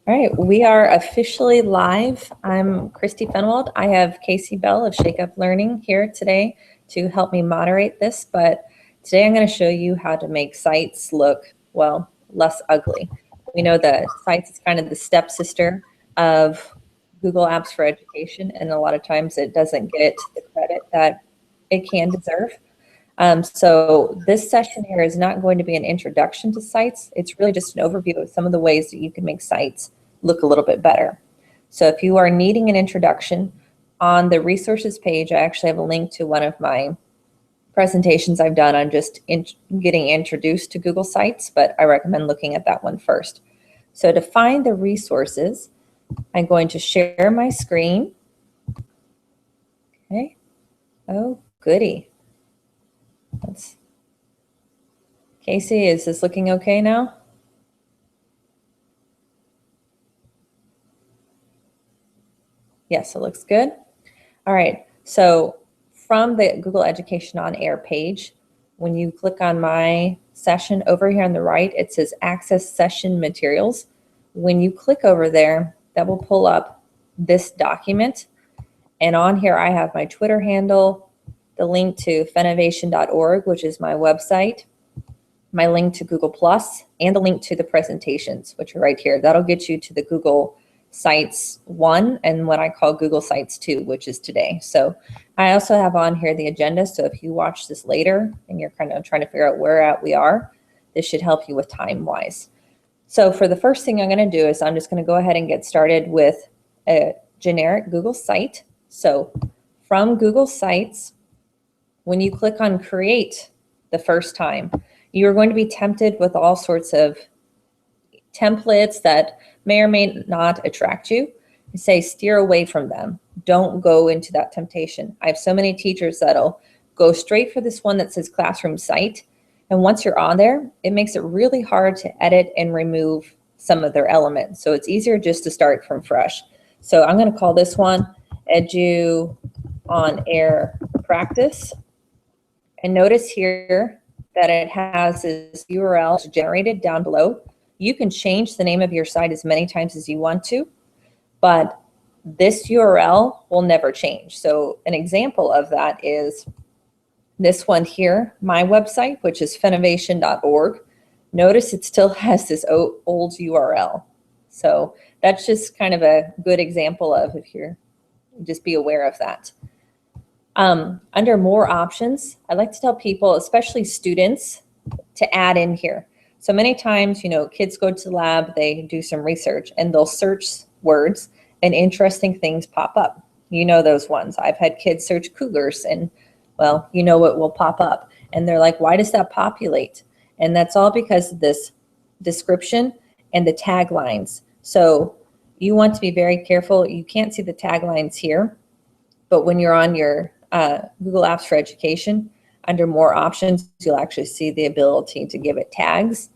All right, we are officially live. I'm Christy Fenwald. I have Casey Bell of Shake Up Learning here today to help me moderate this, but today I'm going to show you how to make sites look, well, less ugly. We know that sites is kind of the stepsister of Google Apps for Education, and a lot of times it doesn't get the credit that it can deserve. So this session here is not going to be an introduction to sites. It's really just an overview of some of the ways that you can make sites look a little bit better. So if you are needing an introduction, on the resources page, I actually have a link to one of my presentations I've done on just getting introduced to Google Sites, but I recommend looking at that one first. So to find the resources, I'm going to share my screen. Okay. Oh, goody. Casey, is this looking okay now? Yes, it looks good. All right, so from the Google Education On Air page, when you click on my session over here on the right, it says Access Session Materials. When you click over there, that will pull up this document. And on here, I have my Twitter handle, the link to Favicon.org, which is my website, my link to Google+, and the link to the presentations, which are right here. That'll get you to the Google Sites 1 and what I call Google Sites 2, which is today. So I also have on here the agenda. So if you watch this later and you're kind of trying to figure out where we are, this should help you with time-wise. So for the first thing I'm going to do is I'm just going to go ahead and get started with a generic Google site. So from Google Sites, when you click on Create the first time, you are going to be tempted with all sorts of templates that may or may not attract you. I say steer away from them. Don't go into that temptation. I have so many teachers that'll go straight for this one that says classroom site. And once you're on there, it makes it really hard to edit and remove some of their elements. So it's easier just to start from fresh. So I'm going to call this one Edu On Air Practice. And notice here that it has this URL generated down below. You can change the name of your site as many times as you want to, but this URL will never change. So an example of that is this one here, my website, which is Favicon.org. Notice it still has this old URL. So that's just kind of a good example of if you're, just be aware of that. Under more options, I like to tell people, especially students, to add in here. So many times, you know, kids go to the lab, they do some research and they'll search words and interesting things pop up. You know those ones. I've had kids search cougars and, well, you know what will pop up. And they're like, why does that populate? And that's all because of this description and the taglines. So you want to be very careful. You can't see the taglines here, but when you're on your Google Apps for Education, under more options, you'll actually see the ability to give it tags.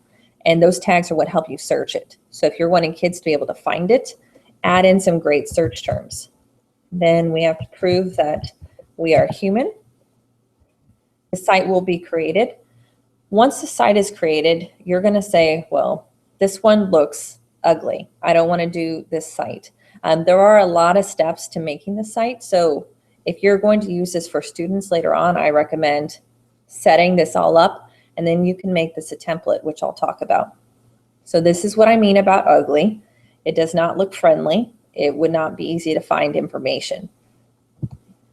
And those tags are what help you search it. So if you're wanting kids to be able to find it, add in some great search terms. Then we have to prove that we are human. The site will be created. Once the site is created, you're going to say, well, this one looks ugly. I don't want to do this site. There are a lot of steps to making the site. So if you're going to use this for students later on, I recommend setting this all up, and then you can make this a template, which I'll talk about. So this is what I mean about ugly. It does not look friendly. It would not be easy to find information.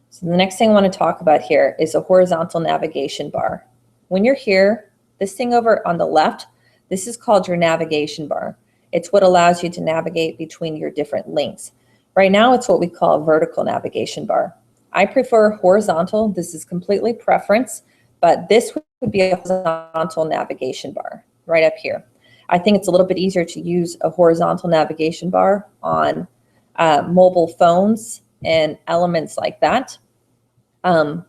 So the next thing I want to talk about here is a horizontal navigation bar. When you're here, this thing over on the left, this is called your navigation bar. It's what allows you to navigate between your different links. Right now, it's what we call a vertical navigation bar. I prefer horizontal. This is completely preference, but this would be a horizontal navigation bar right up here. I think it's a little bit easier to use a horizontal navigation bar on mobile phones and elements like that.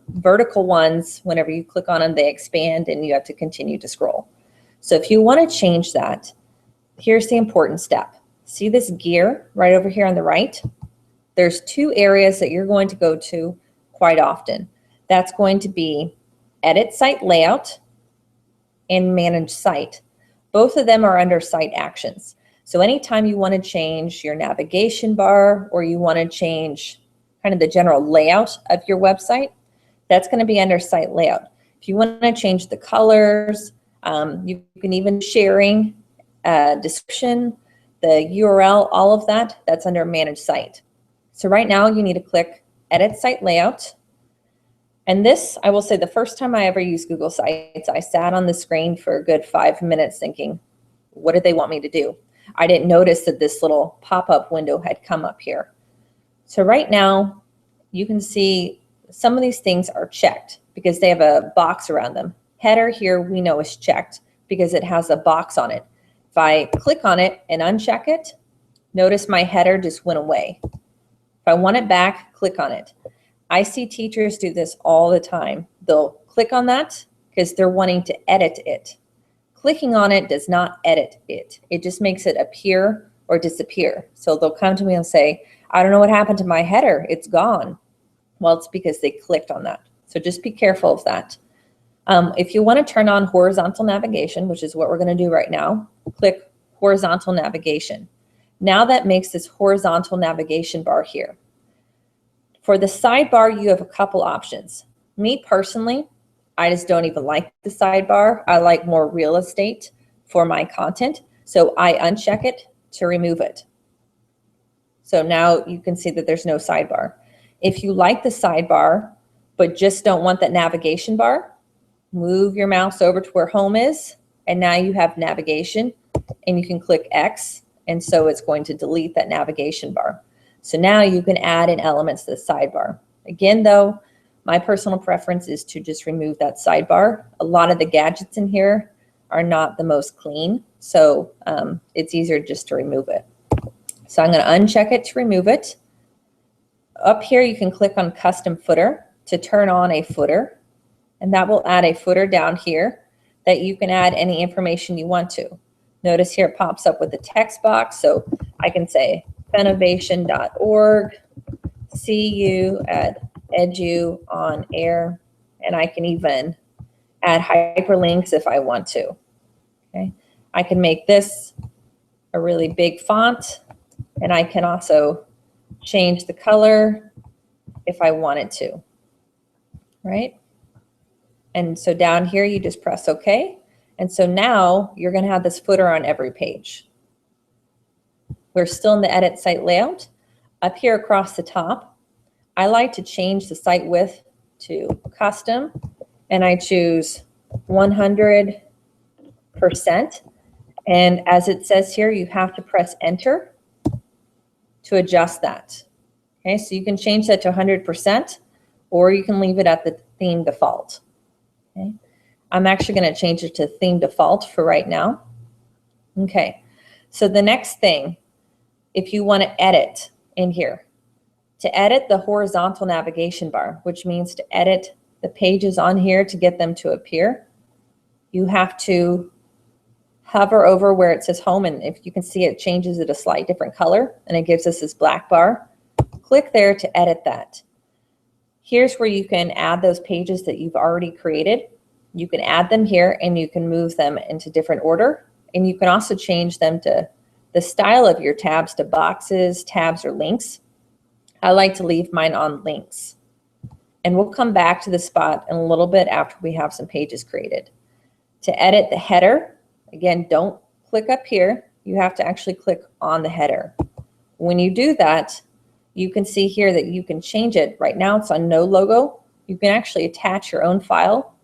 Vertical ones, whenever you click on them, they expand and you have to continue to scroll. So if you want to change that, here's the important step. See this gear right over here on the right? There's two areas that you're going to go to quite often. That's going to be Edit Site Layout and Manage Site. Both of them are under Site Actions. So anytime you want to change your navigation bar or you want to change kind of the general layout of your website, that's going to be under site layout. If you want to change the colors, you can even sharing, description, the URL, all of that, that's under manage site. So right now you need to click edit site layout. And this, I will say, the first time I ever used Google Sites, I sat on the screen for a good 5 minutes thinking, what did they want me to do? I didn't notice that this little pop-up window had come up here. So right now, you can see some of these things are checked because they have a box around them. Header here we know is checked because it has a box on it. If I click on it and uncheck it, notice my header just went away. If I want it back, click on it. I see teachers do this all the time. They'll click on that because they're wanting to edit it. Clicking on it does not edit it. It just makes it appear or disappear. So they'll come to me and say, I don't know what happened to my header. It's gone. Well, it's because they clicked on that. So just be careful of that. If you want to turn on horizontal navigation, which is what we're going to do right now, click horizontal navigation. Now that makes this horizontal navigation bar here. For the sidebar, you have a couple options. Me personally, I just don't even like the sidebar. I like more real estate for my content. So I uncheck it to remove it. So now you can see that there's no sidebar. If you like the sidebar, but just don't want that navigation bar, move your mouse over to where home is, and now you have navigation, and you can click X, and so it's going to delete that navigation bar. So now you can add in elements to the sidebar. Again, though, my personal preference is to just remove that sidebar. A lot of the gadgets in here are not the most clean, so it's easier just to remove it. So I'm going to uncheck it to remove it. Up here, you can click on custom footer to turn on a footer, and that will add a footer down here that you can add any information you want to. Notice here it pops up with the text box, so I can say Favicon.org, see you at Edu On Air, and I can even add hyperlinks if I want to. Okay, I can make this a really big font, and I can also change the color if I wanted to, right? And so down here, you just press OK. And so now you're going to have this footer on every page. We're still in the edit site layout. Up here across the top, I like to change the site width to custom, and I choose 100%. And as it says here, you have to press enter to adjust that. Okay, so you can change that to 100%, or you can leave it at the theme default. Okay, I'm actually going to change it to theme default for right now. Okay, so the next thing, if you want to edit in here, to edit the horizontal navigation bar, which means to edit the pages on here to get them to appear, you have to hover over where it says home, and if you can see, it changes it a slight different color, and it gives us this black bar. Click there to edit that. Here's where you can add those pages that you've already created. You can add them here, and you can move them into different order, and you can also change them to the style of your tabs to boxes, tabs, or links. I like to leave mine on links. And we'll come back to the spot in a little bit after we have some pages created. To edit the header, again, don't click up here. You have to actually click on the header. When you do that, you can see here that you can change it. Right now it's on no logo. You can actually attach your own file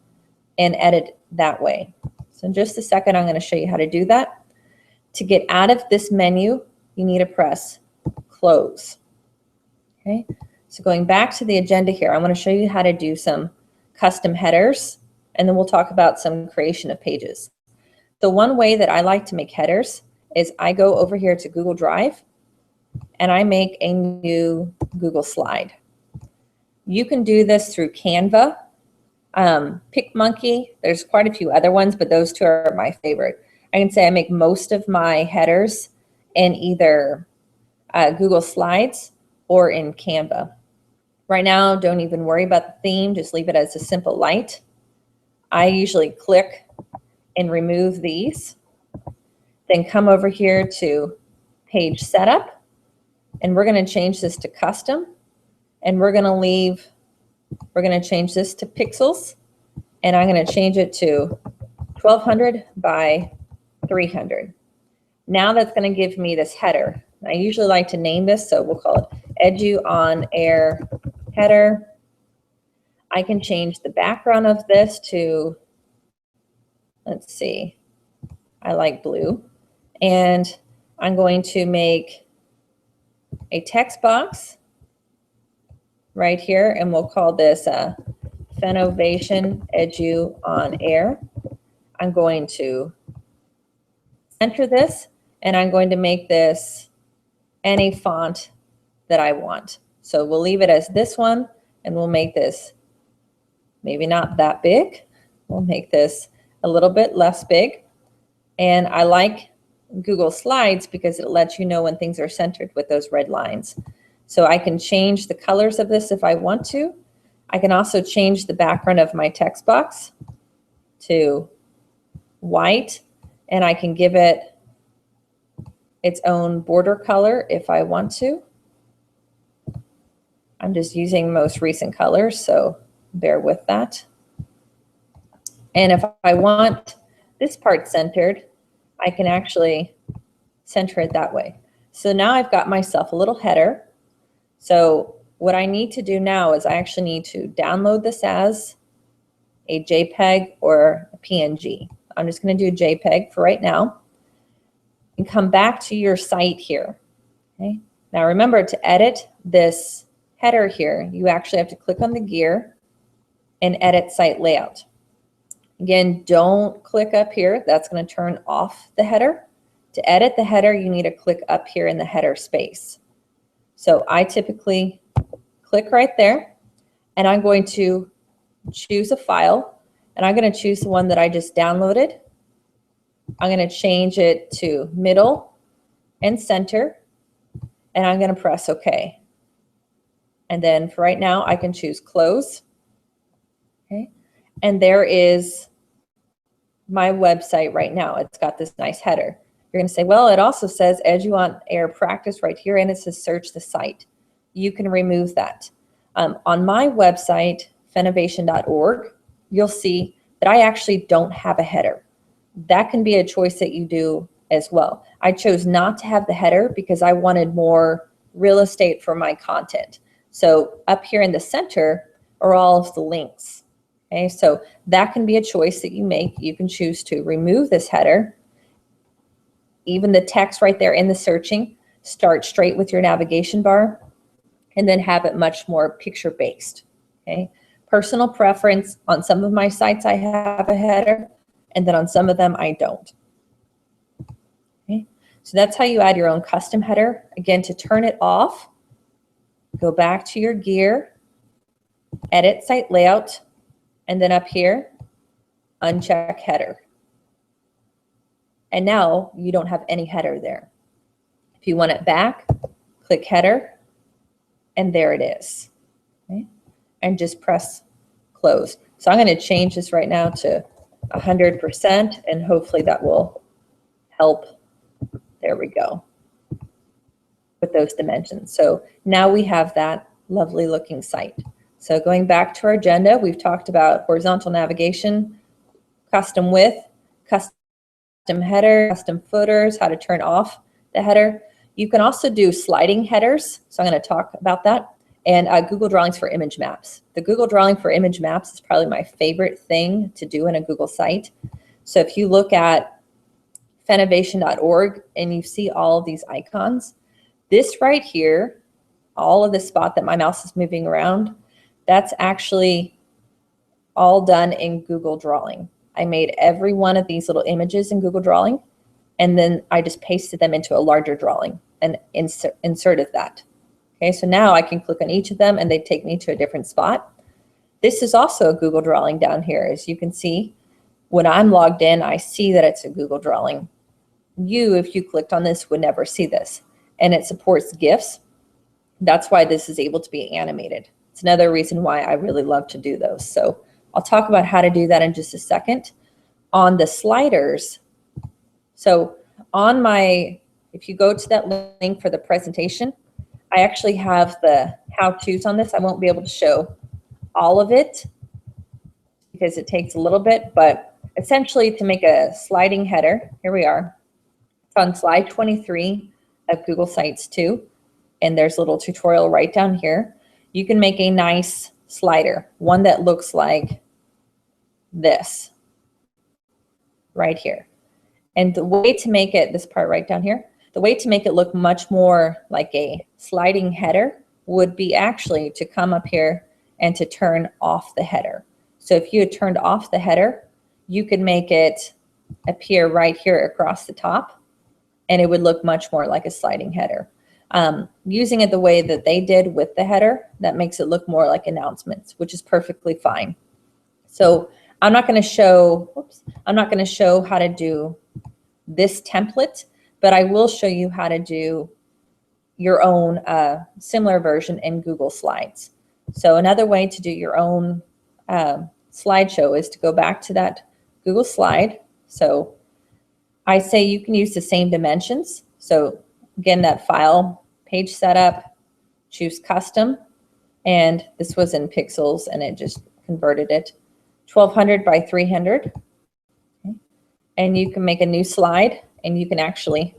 and edit that way. So in just a second, I'm going to show you how to do that. To get out of this menu, you need to press close. Okay, so going back to the agenda here, I want to show you how to do some custom headers, and then we'll talk about some creation of pages. The one way that I like to make headers is I go over here to Google Drive, and I make a new Google slide. You can do this through Canva, PicMonkey. There's quite a few other ones, but those two are my favorite. I can say I make most of my headers in either Google Slides or in Canva. Right now, don't even worry about the theme. Just leave it as a simple light. I usually click and remove these. The then come over here to page setup, and we're going to change this to custom, and we're going to change this to pixels, and I'm going to change it to 1200 by 300. Now that's going to give me this header. I usually like to name this, so we'll call it Edu On Air header. I can change the background of this to, let's see, I like blue. And I'm going to make a text box right here, and we'll call this Favicon Edu On Air. I'm going to enter this, and I'm going to make this any font that I want. So we'll leave it as this one, and we'll make this maybe not that big. We'll make this a little bit less big. And I like Google Slides because it lets you know when things are centered with those red lines. So I can change the colors of this if I want to. I can also change the background of my text box to white, and I can give it its own border color if I want to. I'm just using most recent colors, so bear with that. And if I want this part centered, I can actually center it that way. So now I've got myself a little header. So what I need to do now is I actually need to download this as a JPEG or a PNG. I'm just going to do JPEG for right now. And come back to your site here. Okay. Now remember, to edit this header here, you actually have to click on the gear and edit site layout. Again, don't click up here. That's going to turn off the header. To edit the header, you need to click up here in the header space. So I typically click right there, and I'm going to choose a file, and I'm going to choose the one that I just downloaded. I'm going to change it to middle and center, and I'm going to press OK. And then for right now, I can choose close. Okay. And there is my website right now. It's got this nice header. You're going to say, well, it also says Edu On Air practice right here, and it says search the site. You can remove that. On my website, Favicon.org, you'll see that I actually don't have a header. That can be a choice that you do as well. I chose not to have the header because I wanted more real estate for my content. So up here in the center are all of the links. Okay, so that can be a choice that you make. You can choose to remove this header. Even the text right there in the searching, start straight with your navigation bar, and then have it much more picture-based. Okay, personal preference. On some of my sites, I have a header, and then on some of them, I don't. Okay, so that's how you add your own custom header. Again, to turn it off, go back to your gear, edit site layout, and then up here, uncheck header. And now you don't have any header there. If you want it back, click header, and there it is. Okay? And just press close. So I'm going to change this right now to 100%, and hopefully that will help. There we go. With those dimensions. So now we have that lovely looking site. So going back to our agenda, we've talked about horizontal navigation, custom width, custom header, custom footers, how to turn off the header. You can also do sliding headers. So I'm going to talk about that. And Google Drawings for image maps. The Google Drawing for image maps is probably my favorite thing to do in a Google site. So if you look at Favicon.org and you see all of these icons, this right here, all of the spot that my mouse is moving around, that's actually all done in Google Drawing. I made every one of these little images in Google Drawing, and then I just pasted them into a larger drawing and inserted that. Okay, so now I can click on each of them and they take me to a different spot. This is also a Google Drawing down here. As you can see, when I'm logged in, I see that it's a Google Drawing. You, if you clicked on this, would never see this. And it supports GIFs. That's why this is able to be animated. It's another reason why I really love to do those. So I'll talk about how to do that in just a second. On the sliders, so on my, if you go to that link for the presentation, I actually have the how-tos on this. I won't be able to show all of it because it takes a little bit, but essentially to make a sliding header, here we are. It's on slide 23 of Google Sites 2, and there's a little tutorial right down here. You can make a nice slider, one that looks like this right here. And the way to make it, this part right down here, the way to make it look much more like a sliding header would be actually to come up here and to turn off the header. So if you had turned off the header, you could make it appear right here across the top, and it would look much more like a sliding header. Using it the way that they did with the header, that makes it look more like announcements, which is perfectly fine. So I'm not going to show, I'm not going to show how to do this template, but I will show you how to do your own similar version in Google Slides. So another way to do your own slideshow is to go back to that Google slide. So I say you can use the same dimensions. So again, that file, page setup, choose custom, and this was in pixels and it just converted it, 1200 by 300. Okay. And you can make a new slide and you can actually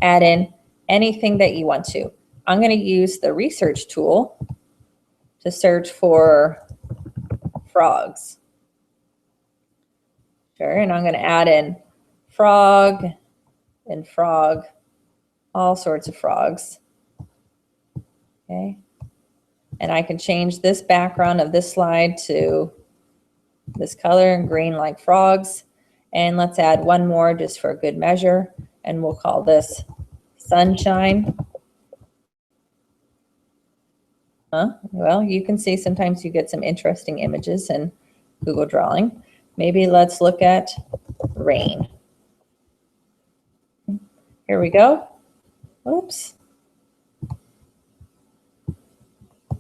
add in anything that you want to. I'm going to use the research tool to search for frogs. Sure, and I'm going to add in frog and frog, all sorts of frogs. Okay, and I can change this background of this slide to this color, green like frogs. And let's add one more just for good measure, and we'll call this sunshine. Well, you can see sometimes you get some interesting images in Google Drawing. Maybe let's look at rain. Here we go. Oops.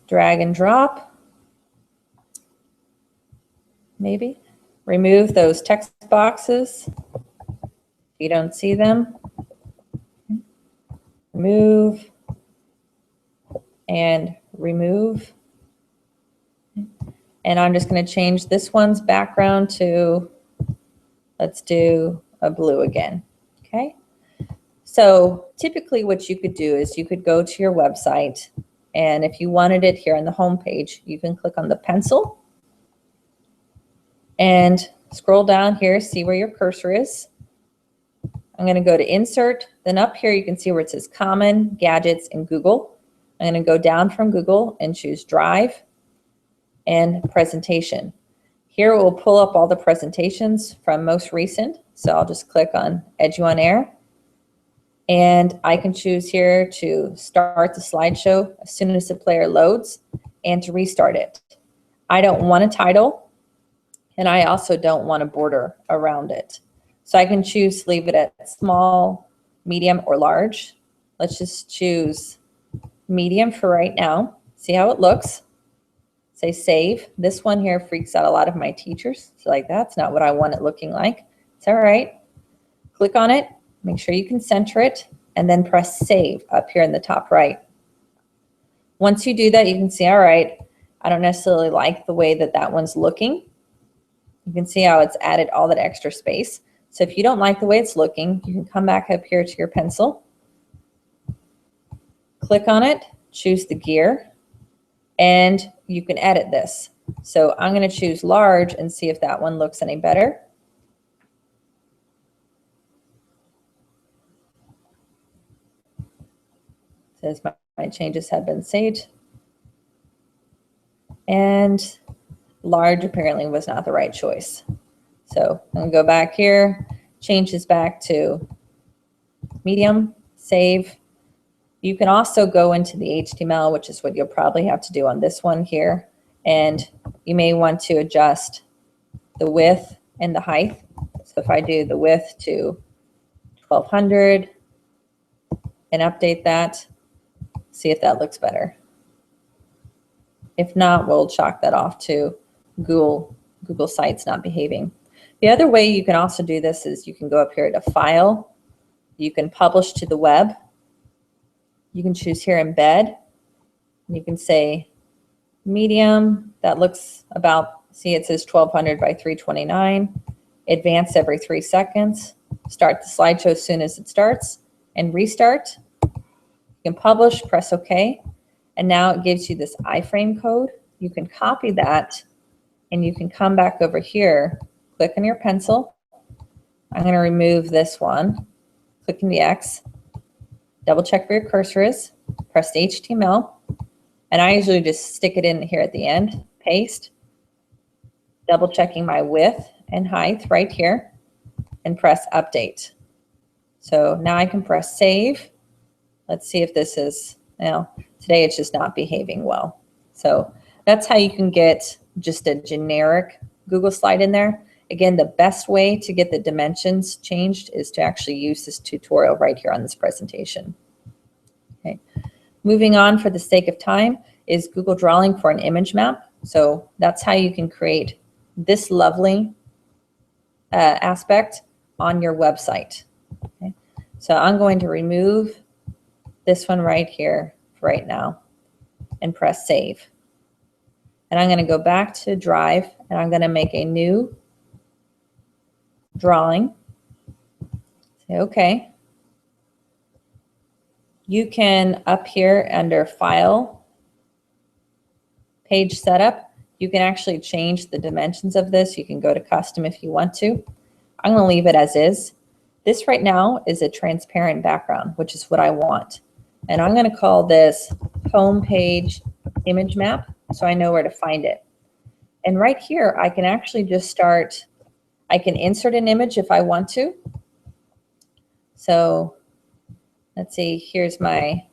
Drag and drop. Maybe. Remove those text boxes if you don't see them. Remove and remove. And I'm just going to change this one's background to, let's do a blue again. Okay. So typically what you could do is you could go to your website, and if you wanted it here on the home page, you can click on the pencil and scroll down here, see where your cursor is. I'm going to go to Insert. Then up here you can see where it says Common, Gadgets, and Google. I'm going to go down from Google and choose Drive and Presentation. Here it will pull up all the presentations from most recent. So I'll just click on Edu On Air. And I can choose here to start the slideshow as soon as the player loads and to restart it. I don't want a title, and I also don't want a border around it. So I can choose to leave it at small, medium, or large. Let's just choose medium for right now. See how it looks. Say save. This one here freaks out a lot of my teachers. So like, that's not what I want it looking like. It's all right. Click on it. Make sure you can center it, and then press save up here in the top right. Once you do that, you can see, all right, I don't necessarily like the way that that one's looking. You can see how it's added all that extra space. So if you don't like the way it's looking, you can come back up here to your pencil, click on it, choose the gear, and you can edit this. So I'm going to choose large and see if that one looks any better. Says my changes have been saved. And large apparently was not the right choice. So I'm going to go back here, change this back to medium, save. You can also go into the HTML, which is what you'll probably have to do on this one here. And you may want to adjust the width and the height. So if I do the width to 1200 and update that, see if that looks better. If not, we'll chalk that off to Google Sites not behaving. The other way you can also do this is you can go up here to File, You can publish to the web. You can choose here embed. You can say medium. That looks about, see it says 1200 by 329. Advance every 3 seconds. Start the slideshow as soon as it starts and restart. You can publish, press OK. And now it gives you this iframe code. You can copy that and you can come back over here, click on your pencil. I'm going to remove this one. Click on the X. Double check where your cursor is. Press the HTML. And I usually just stick it in here at the end. Paste. Double checking my width and height right here. And press update. So now I can press save. Let's see if this is, now today it's just not behaving well. So that's how you can get just a generic Google slide in there. Again, the best way to get the dimensions changed is to actually use this tutorial right here on this presentation. Okay. Moving on for the sake of time is Google Drawing for an image map. So that's how you can create this lovely aspect on your website. Okay. So I'm going to remove this one right here right now and press save. And I'm going to go back to Drive and I'm going to make a new drawing. Say OK. You can up here under File, Page Setup, you can actually change the dimensions of this. You can go to Custom if you want to. I'm going to leave it as is. This right now is a transparent background, which is what I want. And I'm going to call this Home Page Image Map so I know where to find it. And right here, I can actually just start, I can insert an image if I want to. So let's see, here's my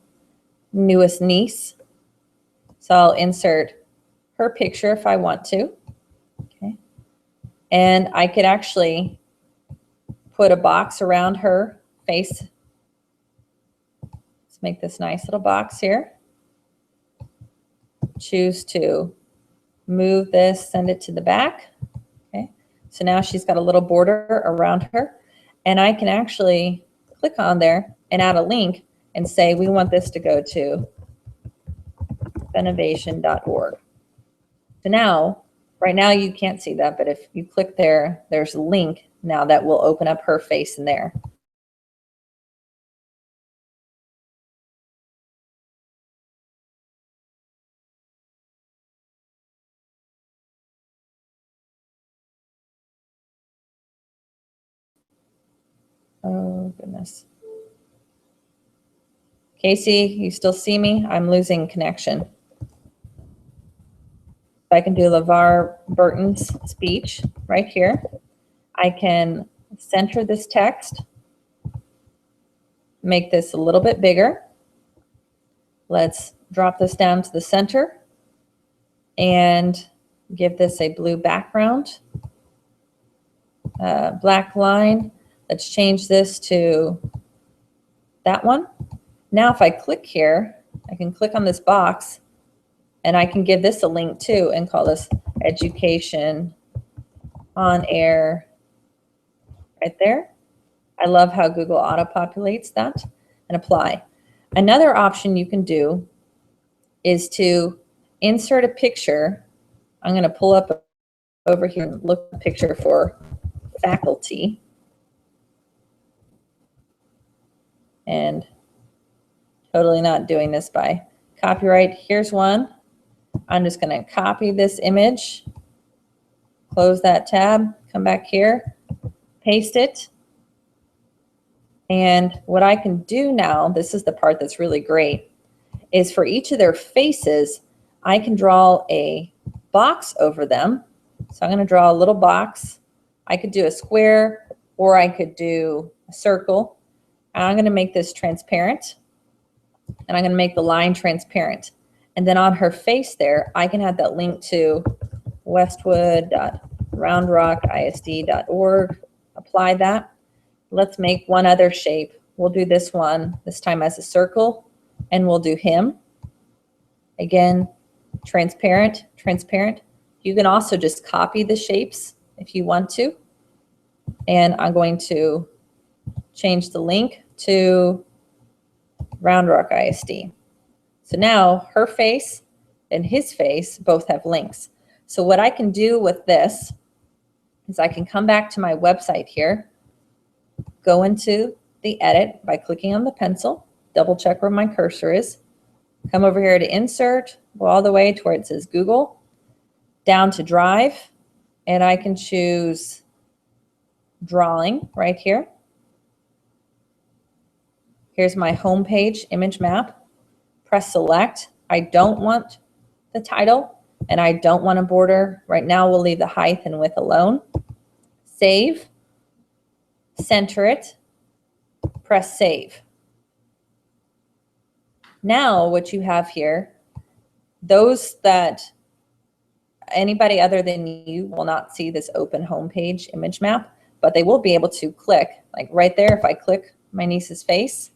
newest niece. So I'll insert her picture if I want to. Okay. And I could actually put a box around her face. Let's make this nice little box here. Choose to move this, send it to the back. Okay. So now she's got a little border around her. And I can actually click on there and add a link and say we want this to go to Favicon.org. So now, right now you can't see that, but if you click there, there's a link now that will open up her face in there. Oh, goodness. Casey, you still see me? I'm losing connection. I can do LeVar Burton's speech right here. I can center this text, make this a little bit bigger. Let's drop this down to the center and give this a blue background, black line. Let's change this to that one. Now if I click here, I can click on this box and I can give this a link too and call this Education On Air right there. I love how Google auto-populates that and apply. Another option you can do is to insert a picture. I'm going to pull up over here and look at the picture for faculty. And totally not doing this by copyright. Here's one. I'm just going to copy this image, close that tab, come back here, paste it. And what I can do now, this is the part that's really great, is for each of their faces, I can draw a box over them. So I'm going to draw a little box. I could do a square or I could do a circle. And I'm going to make this transparent. And I'm going to make the line transparent. And then on her face there, I can have that link to westwood.roundrockisd.org. Apply that. Let's make one other shape. We'll do this one, this time as a circle, and we'll do him. Again, transparent, transparent. You can also just copy the shapes if you want to. And I'm going to change the link to Round Rock ISD. So now her face and his face both have links. So what I can do with this is I can come back to my website here, go into the edit by clicking on the pencil, double check where my cursor is, come over here to insert, go all the way to where it says Google, down to Drive, and I can choose drawing right here. Here's my home page image map. Press select. I don't want the title and I don't want a border. Right now we'll leave the height and width alone. Save, center it, press save. Now what you have here, those that anybody other than you will not see this open homepage image map, but they will be able to click, like right there, if I click my niece's face,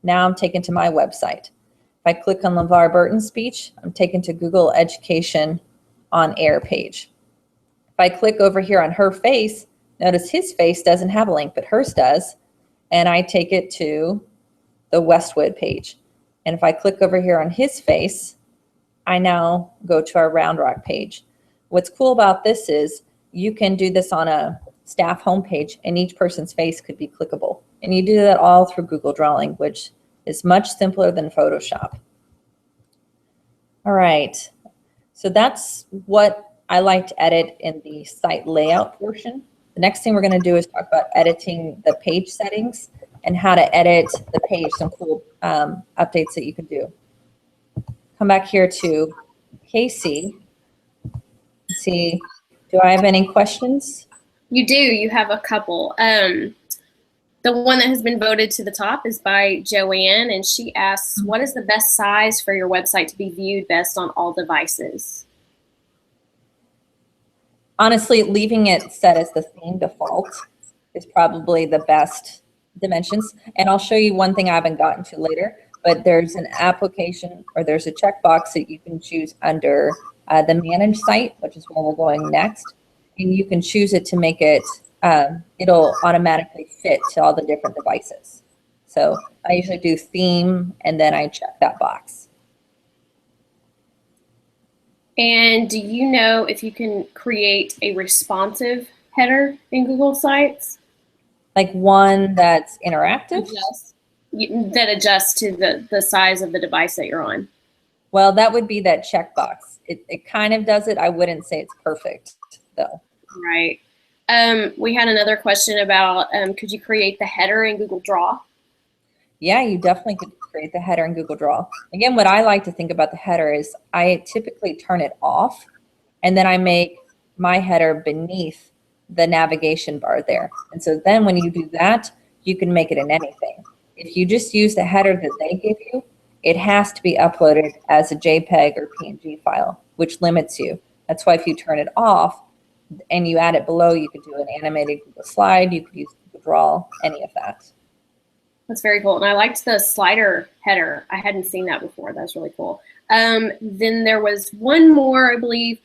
now I'm taken to my website. If I click on LeVar Burton's speech, I'm taken to Google Education On Air page. If I click over here on her face, notice his face doesn't have a link, but hers does, and I take it to the Westwood page. And if I click over here on his face, I now go to our Round Rock page. What's cool about this is you can do this on a staff homepage and each person's face could be clickable. And you do that all through Google Drawing, which is much simpler than Photoshop. All right, so that's what I like to edit in the site layout portion. The next thing we're gonna do is talk about editing the page settings and how to edit the page, some cool updates that you can do. Come back here to Casey. See, do I have any questions? You do, you have a couple. The one that has been voted to the top is by Joanne, and she asks, what is the best size for your website to be viewed best on all devices? Honestly, leaving it set as the theme default is probably the best dimensions. And I'll show you one thing I haven't gotten to later, but there's an application or there's a checkbox that you can choose under the manage site, which is where we're going next. And you can choose it to make it, it'll automatically fit to all the different devices. So I usually do theme and then I check that box. And do you know if you can create a responsive header in Google Sites? Like one that's interactive? That adjusts to the size of the device that you're on. Well, that would be that checkbox. It kind of does it. I wouldn't say it's perfect, though. Right. We had another question about, could you create the header in Google Draw? Yeah, you definitely could create the header in Google Draw. Again, what I like to think about the header is I typically turn it off, and then I make my header beneath the navigation bar there. And so then when you do that, you can make it in anything. If you just use the header that they give you, it has to be uploaded as a JPEG or PNG file, which limits you. That's why if you turn it off and you add it below, you could do an animated Google slide, you could use Google Draw, any of that. That's very cool. And I liked the slider header. I hadn't seen that before. That's really cool. Then there was one more, I believe,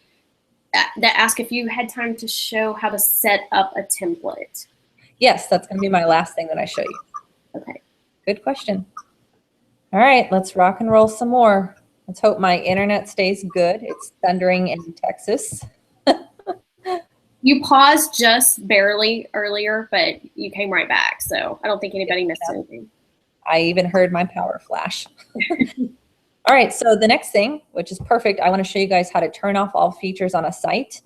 that asked if you had time to show how to set up a template. Yes, that's going to be my last thing that I show you. Okay. Good question. All right, let's rock and roll some more. Let's hope my internet stays good. It's thundering in Texas. You paused just barely earlier, but you came right back. So I don't think anybody missed anything. I even heard my power flash. All right, so the next thing, which is perfect, I want to show you guys how to turn off all features on a site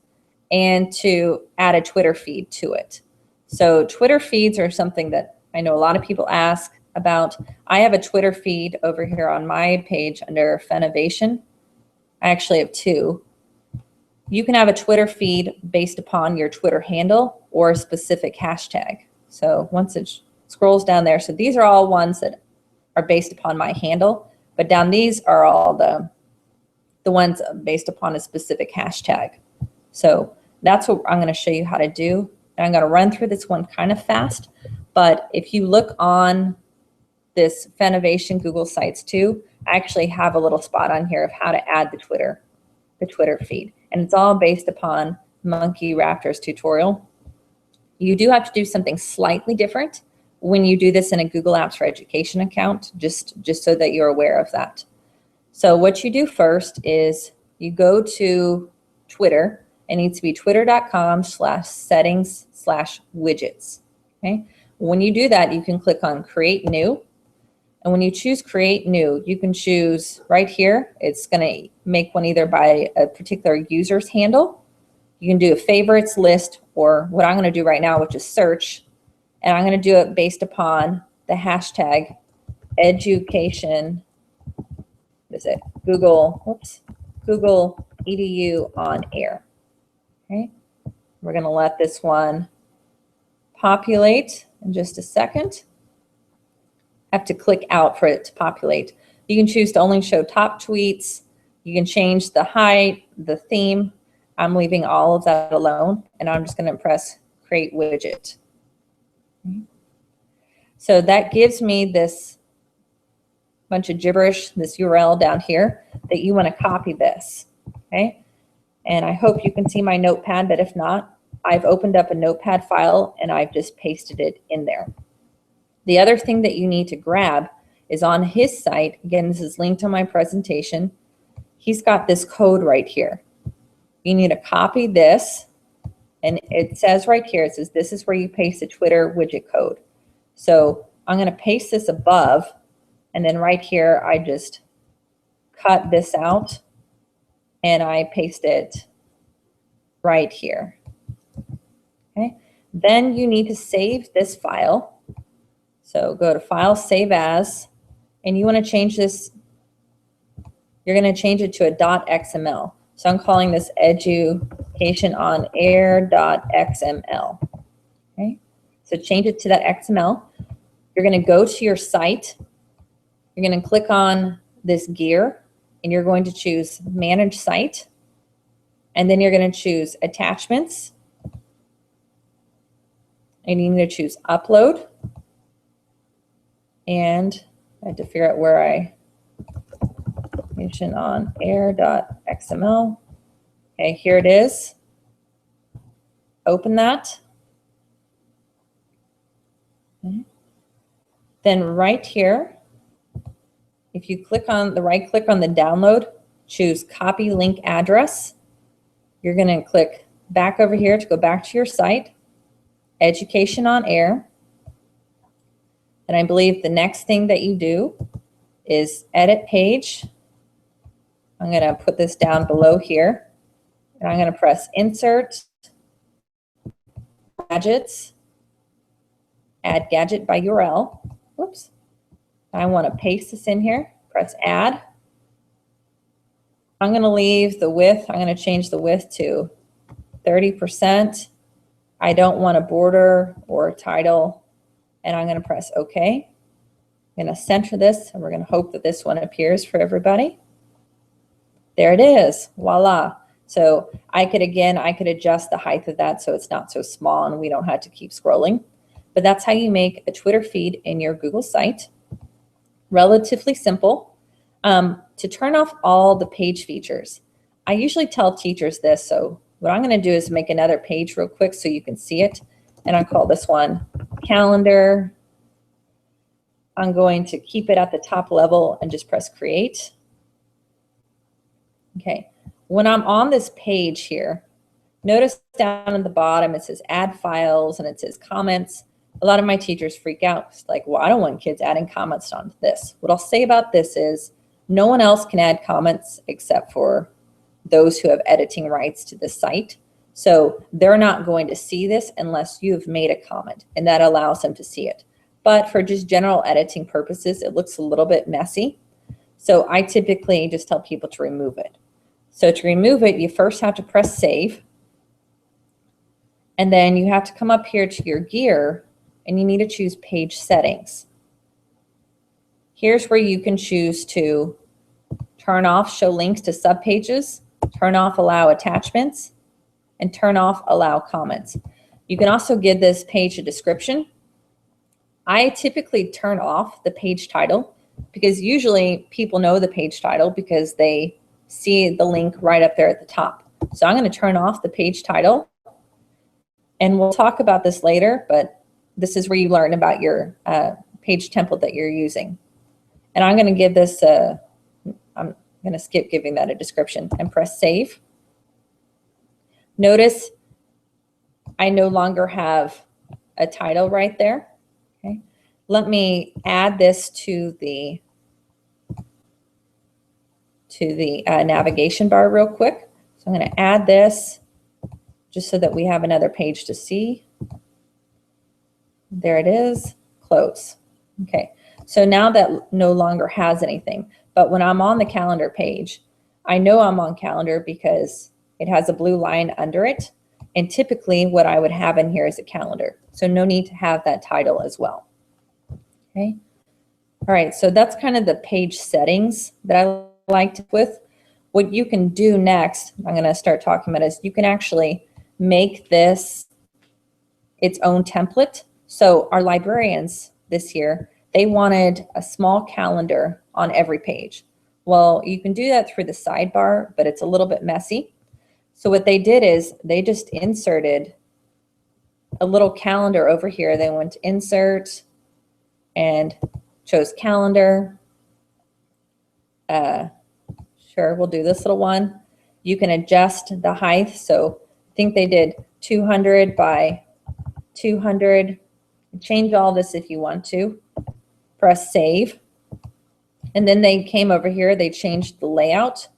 and to add a Twitter feed to it. So Twitter feeds are something that I know a lot of people ask about. I have a Twitter feed over here on my page under Favicon. I actually have two. You can have a Twitter feed based upon your Twitter handle or a specific hashtag. So once it scrolls down there, so these are all ones that are based upon my handle, but down these are all the ones based upon a specific hashtag. So that's what I'm going to show you how to do. And I'm going to run through this one kind of fast, but if you look on this Favicon Google Sites too, I actually have a little spot on here of how to add the Twitter feed. And it's all based upon Monkey Raptor's tutorial. You do have to do something slightly different when you do this in a Google Apps for Education account, just so that you're aware of that. So what you do first is you go to Twitter. It needs to be twitter.com/settings/widgets. Okay. When you do that, you can click on Create New. And when you choose Create New, you can choose right here. It's going to make one either by a particular user's handle. You can do a favorites list, or what I'm going to do right now, which is search. And I'm going to do it based upon the hashtag education. What is it? Google Edu On Air. Okay. We're going to let this one populate in just a second. I have to click out for it to populate. You can choose to only show top tweets. You can change the height, the theme. I'm leaving all of that alone, and I'm just going to press Create Widget. So that gives me this bunch of gibberish, this URL down here, that you want to copy this. Okay. And I hope you can see my notepad, but if not, I've opened up a notepad file and I've just pasted it in there. The other thing that you need to grab is on his site. Again, this is linked on my presentation. He's got this code right here. You need to copy this, and it says right here, it says this is where you paste the Twitter widget code. So I'm going to paste this above, and then right here I just cut this out and I paste it right here. Okay. Then you need to save this file. So go to File, Save As, and you want to change this. You're going to change it to a .xml. So I'm calling this educationonair.xml. Okay. So change it to that XML. You're going to go to your site. You're going to click on this gear, and you're going to choose Manage Site. And then you're going to choose Attachments. And you need to choose Upload. And I had to figure out where educationonair.xml. Okay, here it is. Open that. Okay. Then right here, if you click on the right click on the download, choose Copy Link Address. You're going to click back over here to go back to your site, Education on Air. And I believe the next thing that you do is Edit Page. I'm going to put this down below here, and I'm going to press Insert, Gadgets, Add Gadget by URL. Whoops. I want to paste this in here. Press Add. I'm going to leave the width. I'm going to change the width to 30%. I don't want a border or a title, and I'm going to press OK. I'm going to center this, and we're going to hope that this one appears for everybody. There it is. Voila. So I could adjust the height of that so it's not so small and we don't have to keep scrolling. But that's how you make a Twitter feed in your Google site. Relatively simple. To turn off all the page features, I usually tell teachers this. So what I'm going to do is make another page real quick so you can see it. And I call this one Calendar. I'm going to keep it at the top level and just press Create. Okay. When I'm on this page here, notice down at the bottom it says Add Files and it says Comments. A lot of my teachers freak out. It's like, well, I don't want kids adding comments on this. What I'll say about this is no one else can add comments except for those who have editing rights to the site. So they're not going to see this unless you've made a comment, and that allows them to see it. But for just general editing purposes, it looks a little bit messy. So I typically just tell people to remove it. So to remove it, you first have to press Save. And then you have to come up here to your gear, and you need to choose Page Settings. Here's where you can choose to turn off Show Links to Subpages, turn off Allow Attachments, and turn off Allow Comments. You can also give this page a description. I typically turn off the page title because usually people know the page title because they see the link right up there at the top. So I'm going to turn off the page title, and we'll talk about this later, but this is where you learn about your page template that you're using. And I'm going to give this I'm going to skip giving that a description and press save. Notice I no longer have a title right there. Okay. Let me add this to the navigation bar real quick. So I'm going to add this just so that we have another page to see. There it is. Close. Okay. So now that no longer has anything, but when I'm on the calendar page, I know I'm on calendar because it has a blue line under it. And typically what I would have in here is a calendar. So no need to have that title as well. Okay. All right. So that's kind of the page settings that I liked with. What you can do next, I'm going to start talking about, is you can actually make this its own template. So our librarians this year, they wanted a small calendar on every page. Well, you can do that through the sidebar, but it's a little bit messy. So what they did is they just inserted a little calendar over here. They went to insert and chose calendar. Sure, we'll do this little one. You can adjust the height. So I think they did 200 by 200. Change all this if you want to. Press save. And then they came over here, they changed the layout.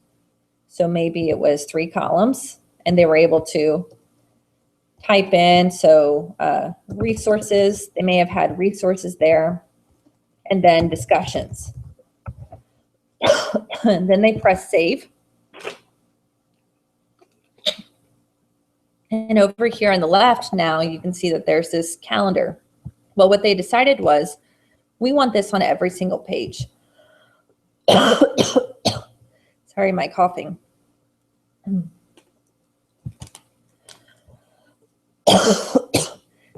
So maybe it was 3 columns and they were able to type in, so resources, they may have had resources there, and then discussions. And then they press save. And over here on the left now, you can see that there's this calendar. Well, what they decided was, we want this on every single page. Sorry, my coughing.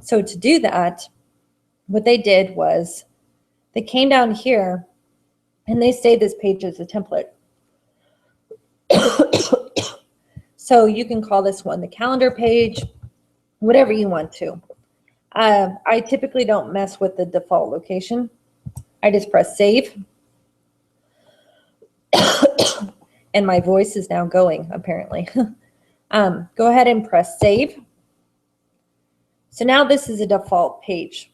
So to do that, what they did was they came down here and they saved this page as a template. So you can call this one the calendar page, whatever you want to. I typically don't mess with the default location. I just press save. And my voice is now going, apparently. Go ahead and press save. So now this is a default page.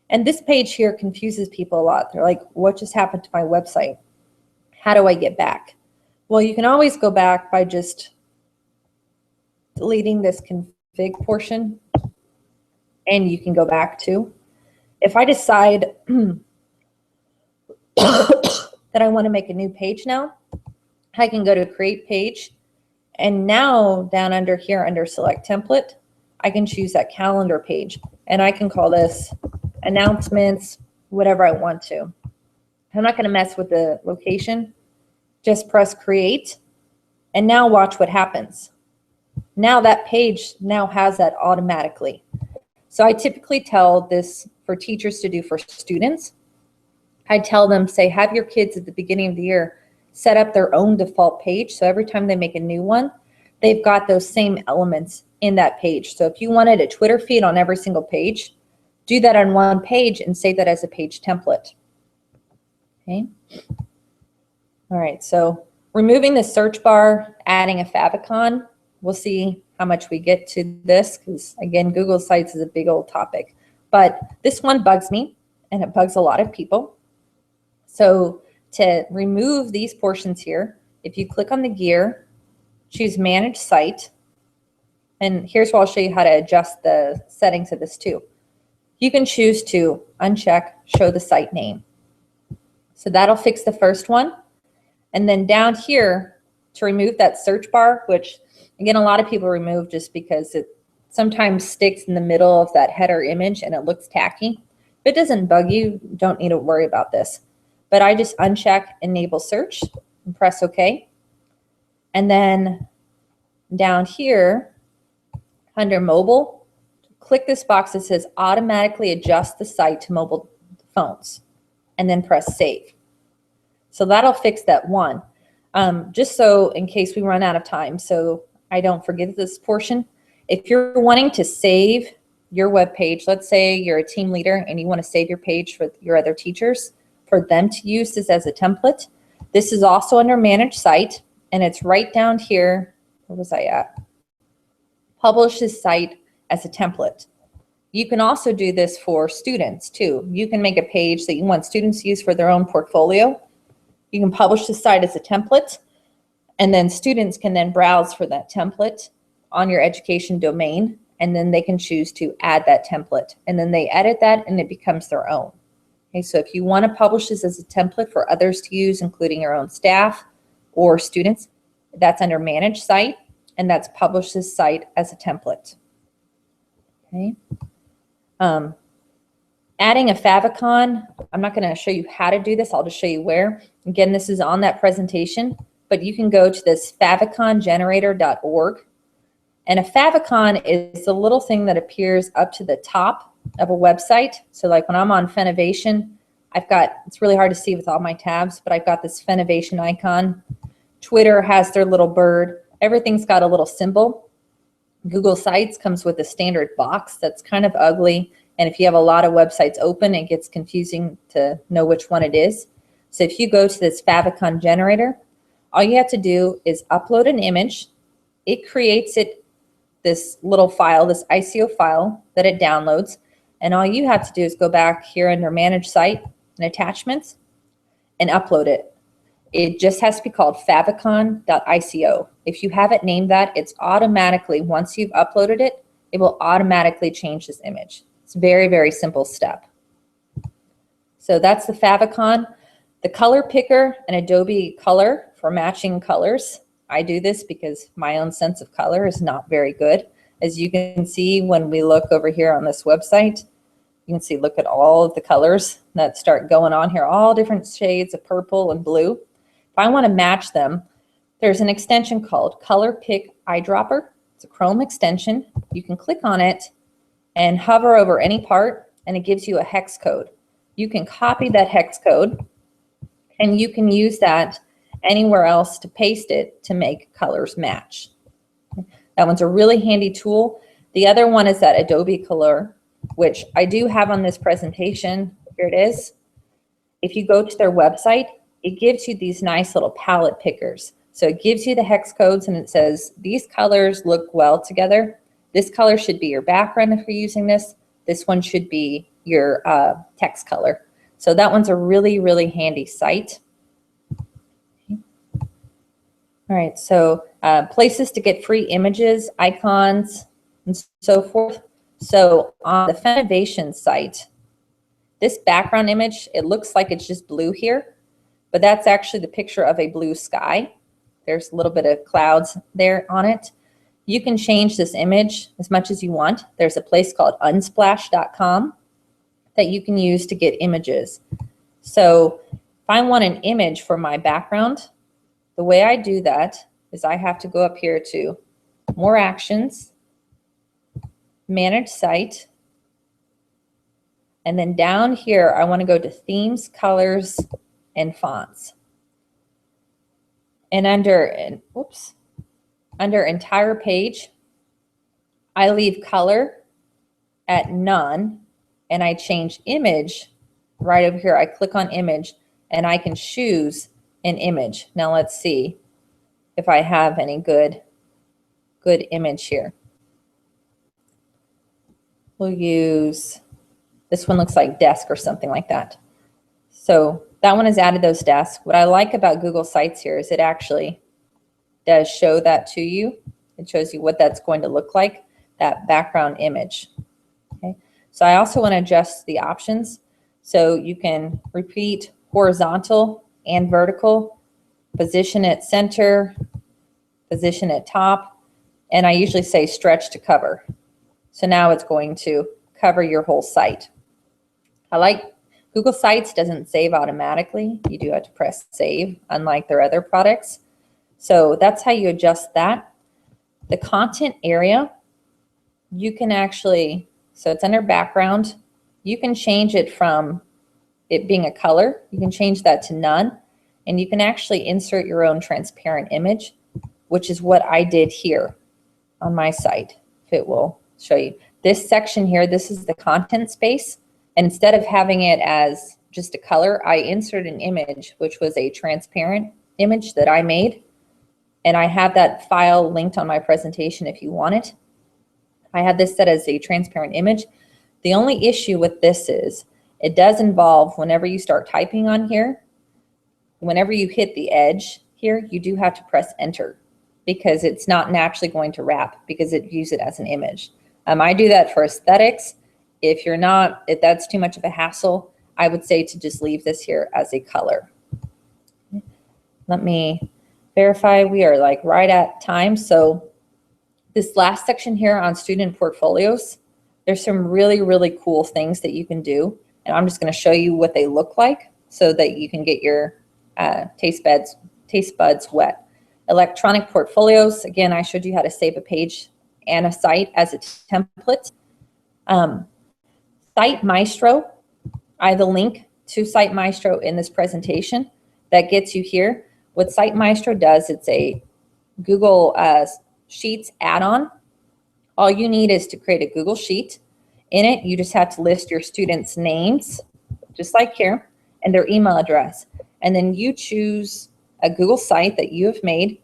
And this page here confuses people a lot. They're like, what just happened to my website? How do I get back? Well, you can always go back by just deleting this config portion, and you can go back to. If I decide that I want to make a new page now, I can go to create page, and now down under here under select template, I can choose that calendar page, and I can call this announcements, whatever I want to. I'm not going to mess with the location. Just press create, and now watch what happens. Now that page now has that automatically. So I typically tell this for teachers to do for students. I tell them, say, have your kids at the beginning of the year set up their own default page. So every time they make a new one, they've got those same elements in that page. So if you wanted a Twitter feed on every single page, do that on one page and save that as a page template. Okay. All right. So removing the search bar, adding a favicon, we'll see how much we get to this, because again, Google Sites is a big old topic. But this one bugs me, and it bugs a lot of people. So to remove these portions here, if you click on the gear, choose Manage Site, and here's where I'll show you how to adjust the settings of this too. You can choose to uncheck Show the Site Name. So that'll fix the first one. And then down here, to remove that search bar, which again, a lot of people remove just because it sometimes sticks in the middle of that header image and it looks tacky. If it doesn't bug you, don't need to worry about this. But I just uncheck Enable Search and press OK. And then down here, under Mobile, click this box that says Automatically Adjust the Site to Mobile Phones, and then press Save. So that'll fix that one. Just so in case we run out of time, so I don't forget this portion. If you're wanting to save your web page. Let's say you're a team leader and you want to save your page for your other teachers, for them to use this as a template. This is also under Manage Site, and it's right down here. Where was I at? Publish this site as a template. You can also do this for students too. You can make a page that you want students to use for their own portfolio. You can publish the site as a template, and then students can then browse for that template on your education domain, and then they can choose to add that template, and then they edit that and it becomes their own. Okay, so if you want to publish this as a template for others to use, including your own staff or students, that's under Manage Site, and that's Publish this site as a template. Okay. Adding a favicon, I'm not going to show you how to do this. I'll just show you where. Again, this is on that presentation, but you can go to this favicongenerator.org. And a favicon is the little thing that appears up to the top of a website. So like when I'm on Finovation, I've got, it's really hard to see with all my tabs, but I've got this Finovation icon. Twitter has their little bird. Everything's got a little symbol. Google Sites comes with a standard box that's kind of ugly. And if you have a lot of websites open, it gets confusing to know which one it is. So if you go to this Favicon generator, all you have to do is upload an image. It creates this little file, this ICO file that it downloads. And all you have to do is go back here under Manage Site and Attachments and upload it. It just has to be called favicon.ico. If you have it named that, it's automatically, once you've uploaded it, it will automatically change this image. It's a very, very simple step. So that's the favicon. The color picker and Adobe Color for matching colors. I do this because my own sense of color is not very good. As you can see when we look over here on this website, you can see, look at all of the colors that start going on here, all different shades of purple and blue. If I want to match them, there's an extension called Color Pick Eyedropper. It's a Chrome extension. You can click on it and hover over any part, and it gives you a hex code. You can copy that hex code, and you can use that anywhere else to paste it to make colors match. That one's a really handy tool. The other one is that Adobe Color, which I do have on this presentation. Here it is. If you go to their website, it gives you these nice little palette pickers. So it gives you the hex codes and it says, these colors look well together. This color should be your background if you're using this. This one should be your text color. So that one's a really, really handy site. Okay. All right, so places to get free images, icons, and so forth. So on the Finovation site, this background image, it looks like it's just blue here, but that's actually the picture of a blue sky. There's a little bit of clouds there on it. You can change this image as much as you want. There's a place called unsplash.com that you can use to get images. So if I want an image for my background, the way I do that is I have to go up here to More Actions, Manage Site, and then down here I want to go to Themes, Colors, and Fonts. And under Entire Page, I leave Color at None, and I change Image right over here. I click on Image, and I can choose an image. Now let's see if I have any good image here. We'll use, this one looks like desk or something like that. So that one has added those desks. What I like about Google Sites here is it actually does show that to you. It shows you what that's going to look like, that background image. Okay. So I also want to adjust the options. So you can repeat horizontal and vertical, position at center, position at top, and I usually say stretch to cover. So now it's going to cover your whole site. I like Google Sites doesn't save automatically. You do have to press save, unlike their other products. So that's how you adjust that. The content area, you can actually, so it's under background. You can change it from it being a color. You can change that to none. And you can actually insert your own transparent image, which is what I did here on my site. If it will show you. This section here, this is the content space. And instead of having it as just a color, I inserted an image, which was a transparent image that I made. And I have that file linked on my presentation if you want it. I have this set as a transparent image. The only issue with this is it does involve whenever you start typing on here, whenever you hit the edge here, you do have to press enter because it's not naturally going to wrap because it views it as an image. I do that for aesthetics. If that's too much of a hassle, I would say to just leave this here as a color. Let me verify we are like right at time. So this last section here on student portfolios, there's some really, really cool things that you can do. And I'm just going to show you what they look like so that you can get your taste buds wet. Electronic portfolios, again, I showed you how to save a page and a site as a template. Site Maestro, I have a link to Site Maestro in this presentation that gets you here. What Site Maestro does, it's a Google Sheets add-on. All you need is to create a Google Sheet. In it, you just have to list your students' names, just like here, and their email address. And then you choose a Google site that you have made,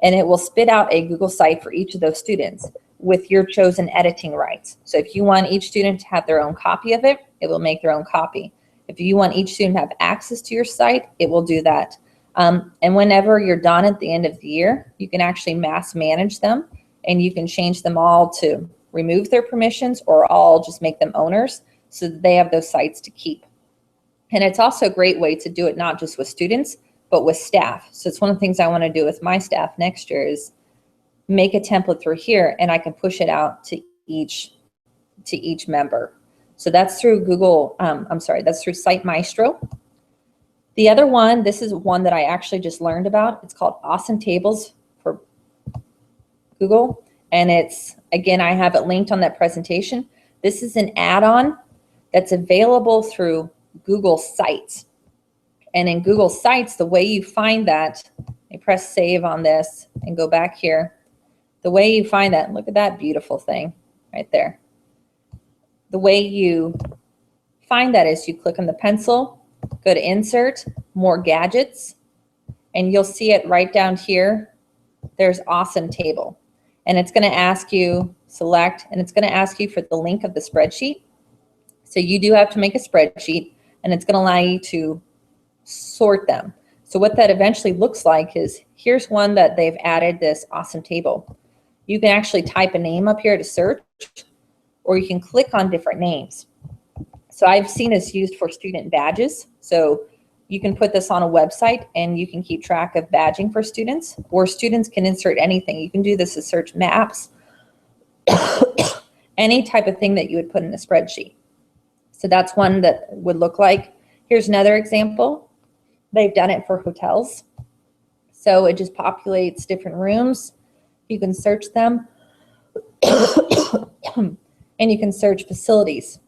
and it will spit out a Google site for each of those students with your chosen editing rights. So if you want each student to have their own copy of it, it will make their own copy. If you want each student to have access to your site, it will do that. And whenever you're done at the end of the year, you can actually mass manage them, and you can change them all to remove their permissions or all just make them owners so that they have those sites to keep. And it's also a great way to do it not just with students, but with staff. So it's one of the things I want to do with my staff next year is make a template through here, and I can push it out to each member. So that's through that's through Site Maestro. The other one, this is one that I actually just learned about. It's called Awesome Tables for Google. And it's, again, I have it linked on that presentation. This is an add-on that's available through Google Sites. And in Google Sites, the way you find that, I press save on this and go back here. The way you find that, look at that beautiful thing right there. The way you find that is you click on the pencil, go to Insert, More Gadgets, and you'll see it right down here. There's Awesome Table. And it's going to ask you, select, and it's going to ask you for the link of the spreadsheet. So you do have to make a spreadsheet, and it's going to allow you to sort them. So what that eventually looks like is, here's one that they've added this awesome table. You can actually type a name up here to search, or you can click on different names. So I've seen this used for student badges. So you can put this on a website and you can keep track of badging for students, or students can insert anything. You can do this as search maps, any type of thing that you would put in a spreadsheet. So that's one that would look like. Here's another example. They've done it for hotels. So it just populates different rooms. You can search them and you can search facilities,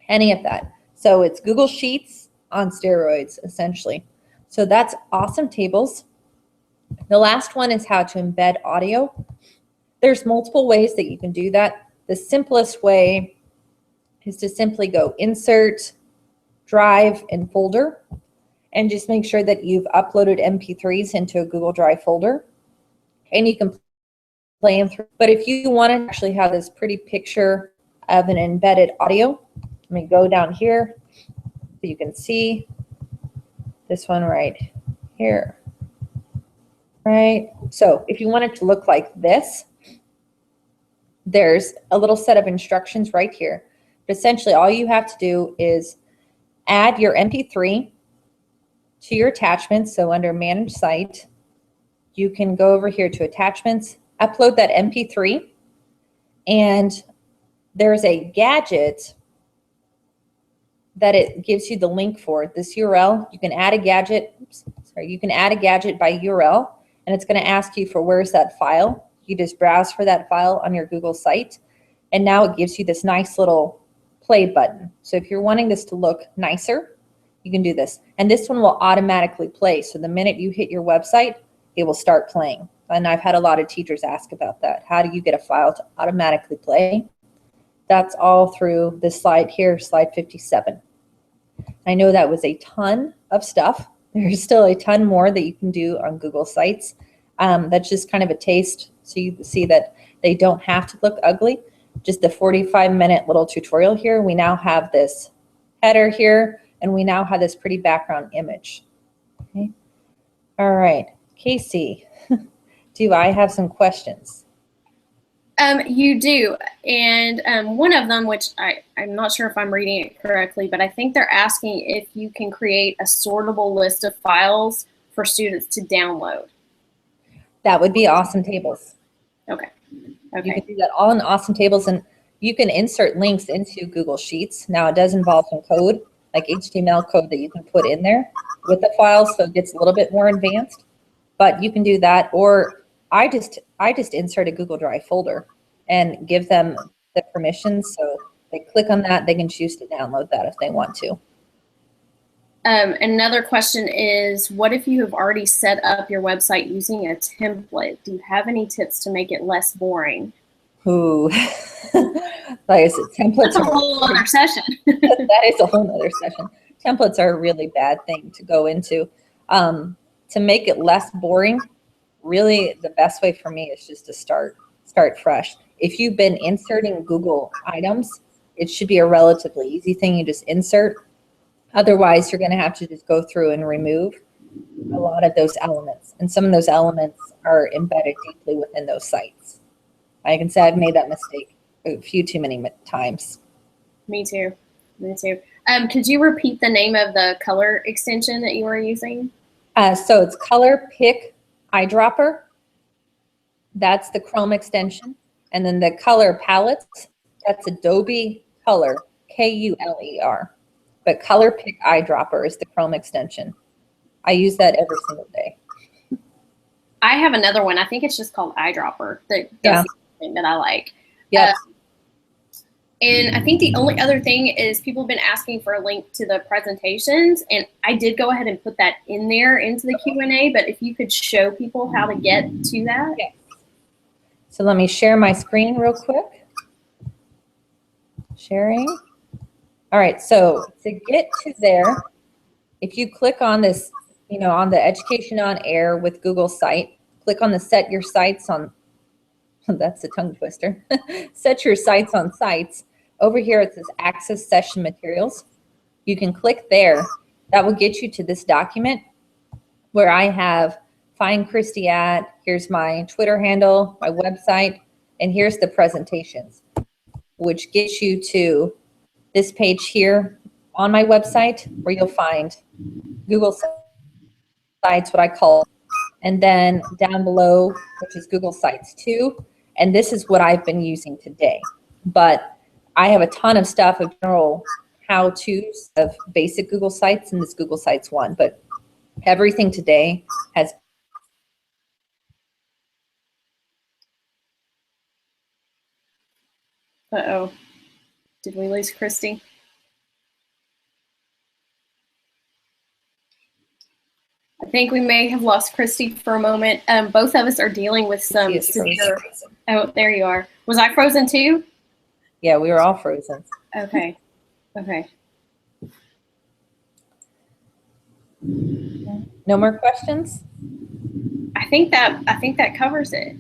any of that. So it's Google Sheets on steroids, essentially. So that's Awesome Tables. The last one is how to embed audio. There's multiple ways that you can do that. The simplest way is to simply go Insert, Drive, and Folder, and just make sure that you've uploaded MP3s into a Google Drive folder, and you can play them through. But if you want to actually have this pretty picture of an embedded audio, let me go down here so you can see this one right here. Right? So if you want it to look like this, there's a little set of instructions right here. But essentially all you have to do is add your MP3 to your attachments. So under Manage Site, you can go over here to Attachments, upload that MP3, and there's a gadget that it gives you the link for. This URL, you can add a gadget, you can add a gadget by URL, and it's going to ask you for where's that file. You just browse for that file on your Google site, and now it gives you this nice little play button. So if you're wanting this to look nicer, you can do this. And this one will automatically play. So the minute you hit your website, it will start playing. And I've had a lot of teachers ask about that. How do you get a file to automatically play? That's all through this slide here, slide 57. I know that was a ton of stuff. There's still a ton more that you can do on Google Sites. That's just kind of a taste, so you can see that they don't have to look ugly. Just a 45-minute little tutorial here. We now have this header here, and we now have this pretty background image. Okay. All right, Casey, do I have some questions? You do, and one of them, which I'm not sure if I'm reading it correctly, but I think they're asking if you can create a sortable list of files for students to download. That would be Awesome Tables. Okay. You can do that all in Awesome Tables, and you can insert links into Google Sheets. Now, it does involve some code, like HTML code that you can put in there with the file, so it gets a little bit more advanced. But you can do that, or I just insert a Google Drive folder and give them the permissions, so they click on that, they can choose to download that if they want to. Another question is, what if you have already set up your website using a template? Do you have any tips to make it less boring? Ooh, like I said, templates That's a whole other session. That is a whole other session. Templates are a really bad thing to go into. To make it less boring, really the best way for me is just to start fresh. If you've been inserting Google items, it should be a relatively easy thing. You just insert. Otherwise, you're going to have to just go through and remove a lot of those elements. And some of those elements are embedded deeply within those sites. I can say I've made that mistake a few too many times. Me too. Me too. Could you repeat the name of the color extension that you were using? So it's Color Pick Eyedropper. That's the Chrome extension. And then the color palettes, that's Adobe Color, K-U-L-E-R. But Color Pick Eyedropper is the Chrome extension. I use that every single day. I have another one. I think it's just called Eyedropper that does something that I like. Yeah. And I think the only other thing is people have been asking for a link to the presentations, and I did go ahead and put that in there into the Q&A, but if you could show people how to get to that. Yes. So let me share my screen real quick. Sharing. All right, so to get to there, if you click on this, on the Education on Air with Google site, click on the Set Your Sites on, that's a tongue twister, Set Your Sites on Sites. Over here it says Access Session Materials. You can click there. That will get you to this document where I have Find Christy at, here's my Twitter handle, my website, and here's the presentations, which gets you to this page here on my website where you'll find Google Sites, what I call, and then down below, which is Google Sites 2. And this is what I've been using today. But I have a ton of stuff of general how-tos of basic Google Sites in this Google Sites 1. But everything today has Uh-oh. Did we lose Christy? I think we may have lost Christy for a moment. Both of us are dealing with some severe. Oh, there you are. Was I frozen too? Yeah, we were all frozen. Okay. Okay. No more questions? I think that covers it.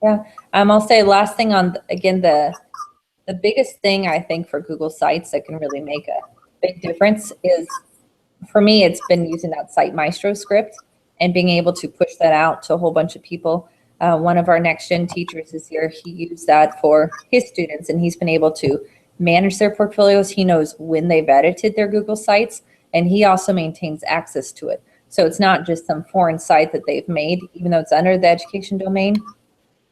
Yeah. I'll say last thing on, again, the biggest thing I think for Google Sites that can really make a big difference is, for me, it's been using that Site Maestro script and being able to push that out to a whole bunch of people. One of our next gen teachers is here. He used that for his students, and he's been able to manage their portfolios. He knows when they've edited their Google Sites, and he also maintains access to it. So it's not just some foreign site that they've made, even though it's under the education domain.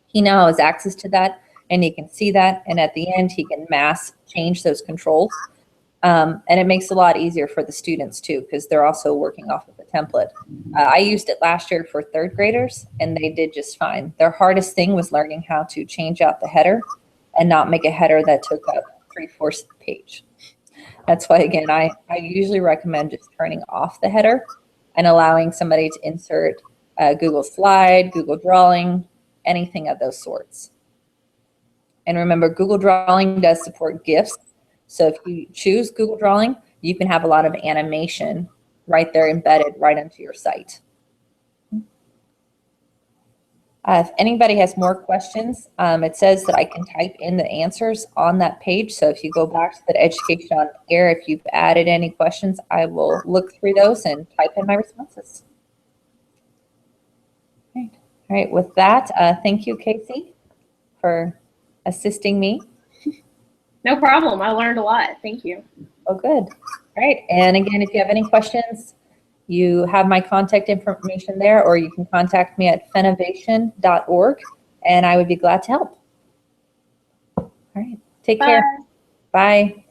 He now has access to that, and he can see that, and at the end, he can mass change those controls. And it makes it a lot easier for the students too, because they're also working off of a template. I used it last year for third graders, and they did just fine. Their hardest thing was learning how to change out the header and not make a header that took up 3/4 of the page. That's why, again, I usually recommend just turning off the header and allowing somebody to insert Google Slide, Google Drawing, anything of those sorts. And remember, Google Drawing does support GIFs. So if you choose Google Drawing, you can have a lot of animation right there embedded right into your site. If anybody has more questions, it says that I can type in the answers on that page. So if you go back to the Education on Air, if you've added any questions, I will look through those and type in my responses. All right, with that, thank you, Casey, for assisting me. No problem. I learned a lot. Thank you. Oh, good. All right. And again, if you have any questions, you have my contact information there, or you can contact me at fenovation.org, and I would be glad to help. All right. Take care. Bye.